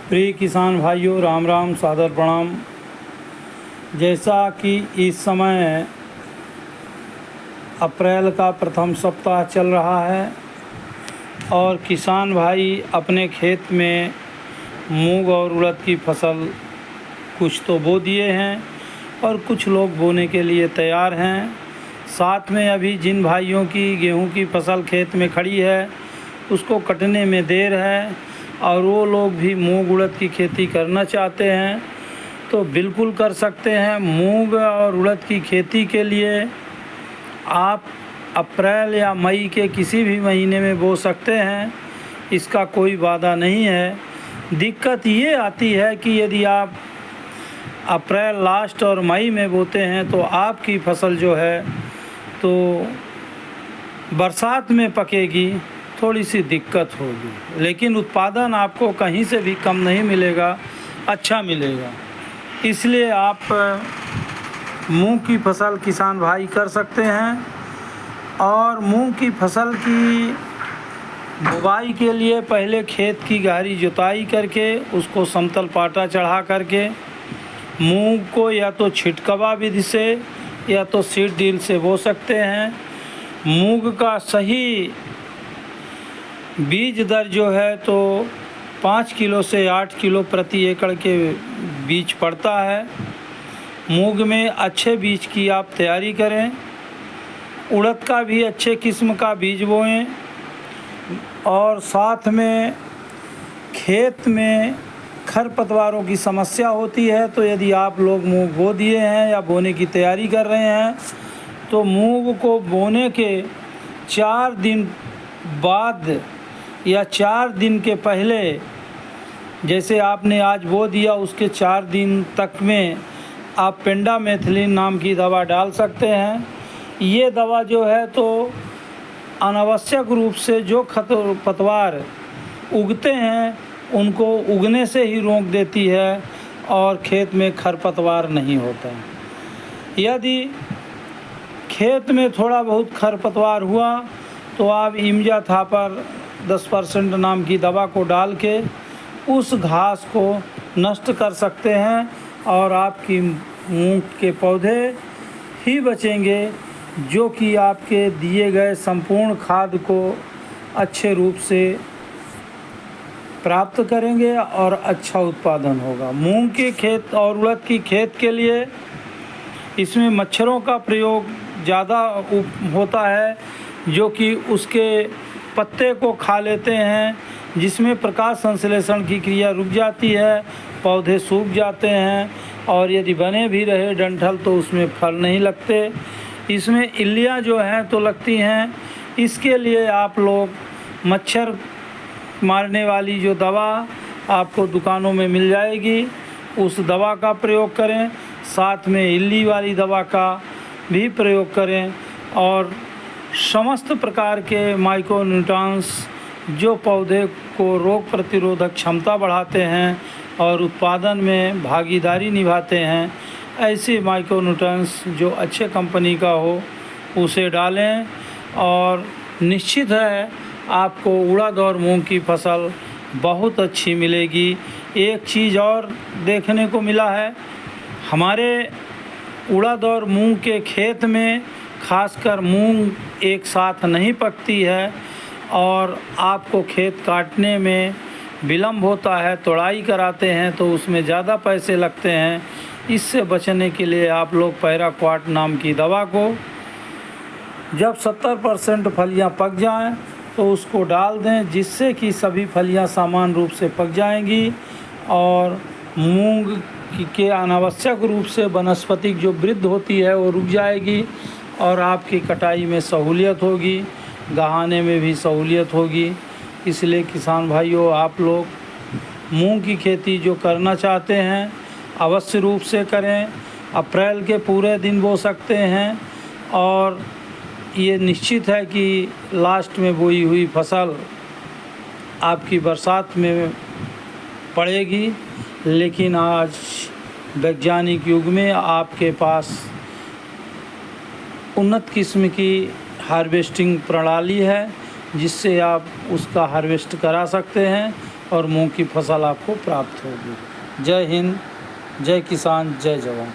प्रिय किसान भाइयों, राम राम, सादर प्रणाम। जैसा कि इस समय अप्रैल का प्रथम सप्ताह चल रहा है और किसान भाई अपने खेत में मूंग और उड़द की फसल कुछ तो बो दिए हैं और कुछ लोग बोने के लिए तैयार हैं। साथ में अभी जिन भाइयों की गेहूं की फसल खेत में खड़ी है उसको कटने में देर है और वो लोग भी मूंग उड़द की खेती करना चाहते हैं तो बिल्कुल कर सकते हैं। मूंग और उड़द की खेती के लिए आप अप्रैल या मई के किसी भी महीने में बो सकते हैं, इसका कोई वादा नहीं है। दिक्कत ये आती है कि यदि आप अप्रैल लास्ट और मई में बोते हैं तो आपकी फसल जो है तो बरसात में पकेगी, थोड़ी सी दिक्कत होगी, लेकिन उत्पादन आपको कहीं से भी कम नहीं मिलेगा, अच्छा मिलेगा। इसलिए आप मूंग की फसल किसान भाई कर सकते हैं। और मूंग की फसल की बुवाई के लिए पहले खेत की गहरी जुताई करके उसको समतल पाटा चढ़ा करके मूंग को या तो छिटकवा विधि से या तो सीड ड्रिल से बो सकते हैं। मूंग का सही बीज दर जो है तो 5 किलो से 8 किलो प्रति एकड़ के बीज पड़ता है। मूंग में अच्छे बीज की आप तैयारी करें। उड़द का भी अच्छे किस्म का बीज बोएं और साथ में खेत में खरपतवारों की समस्या होती है तो यदि आप लोग मूंग बो दिए हैं या बोने की तैयारी कर रहे हैं तो मूंग को बोने के 4 दिन बाद या 4 दिन के पहले, जैसे आपने आज बो दिया उसके 4 दिन तक में आप पेंडामेथिलिन नाम की दवा डाल सकते हैं। ये दवा जो है तो अनावश्यक रूप से जो खरपतवार उगते हैं उनको उगने से ही रोक देती है और खेत में खरपतवार नहीं होता। यदि खेत में थोड़ा बहुत खरपतवार हुआ तो आप इम्जा थापर 10% नाम की दवा को डाल के उस घास को नष्ट कर सकते हैं और आपकी मूंग के पौधे ही बचेंगे जो कि आपके दिए गए संपूर्ण खाद को अच्छे रूप से प्राप्त करेंगे और अच्छा उत्पादन होगा। मूंग के खेत और उड़द की खेत के लिए इसमें मच्छरों का प्रयोग ज़्यादा होता है जो कि उसके पत्ते को खा लेते हैं, जिसमें प्रकाश संश्लेषण की क्रिया रुक जाती है, पौधे सूख जाते हैं और यदि बने भी रहे डंठल तो उसमें फल नहीं लगते। इसमें इल्लियाँ जो हैं तो लगती हैं। इसके लिए आप लोग मच्छर मारने वाली जो दवा आपको दुकानों में मिल जाएगी उस दवा का प्रयोग करें, साथ में इल्ली वाली दवा का भी प्रयोग करें और समस्त प्रकार के माइक्रोन्यूट्रिएंट्स जो पौधे को रोग प्रतिरोधक क्षमता बढ़ाते हैं और उत्पादन में भागीदारी निभाते हैं, ऐसे माइक्रोन्यूट्रिएंट्स जो अच्छे कंपनी का हो उसे डालें और निश्चित है आपको उड़द और मूंग की फसल बहुत अच्छी मिलेगी। एक चीज़ और देखने को मिला है, हमारे उड़द और मूंग के खेत में खासकर मूंग एक साथ नहीं पकती है और आपको खेत काटने में विलम्ब होता है, तोड़ाई कराते हैं तो उसमें ज़्यादा पैसे लगते हैं। इससे बचने के लिए आप लोग पैराक्वाट नाम की दवा को जब 70% फलियां पक जाएं तो उसको डाल दें, जिससे कि सभी फलियां समान रूप से पक जाएंगी और मूंग के अनावश्यक रूप से वनस्पतिक जो वृद्धि होती है वो रुक जाएगी और आपकी कटाई में सहूलियत होगी, गहाने में भी सहूलियत होगी। इसलिए किसान भाइयों, आप लोग मूंग की खेती जो करना चाहते हैं अवश्य रूप से करें। अप्रैल के पूरे दिन बो सकते हैं और ये निश्चित है कि लास्ट में बोई हुई फसल आपकी बरसात में पड़ेगी। लेकिन आज वैज्ञानिक युग में आपके पास उन्नत किस्म की हार्वेस्टिंग प्रणाली है जिससे आप उसका हार्वेस्ट करा सकते हैं और मूंग की फसल आपको प्राप्त होगी। जय हिंद, जय किसान, जय जवान।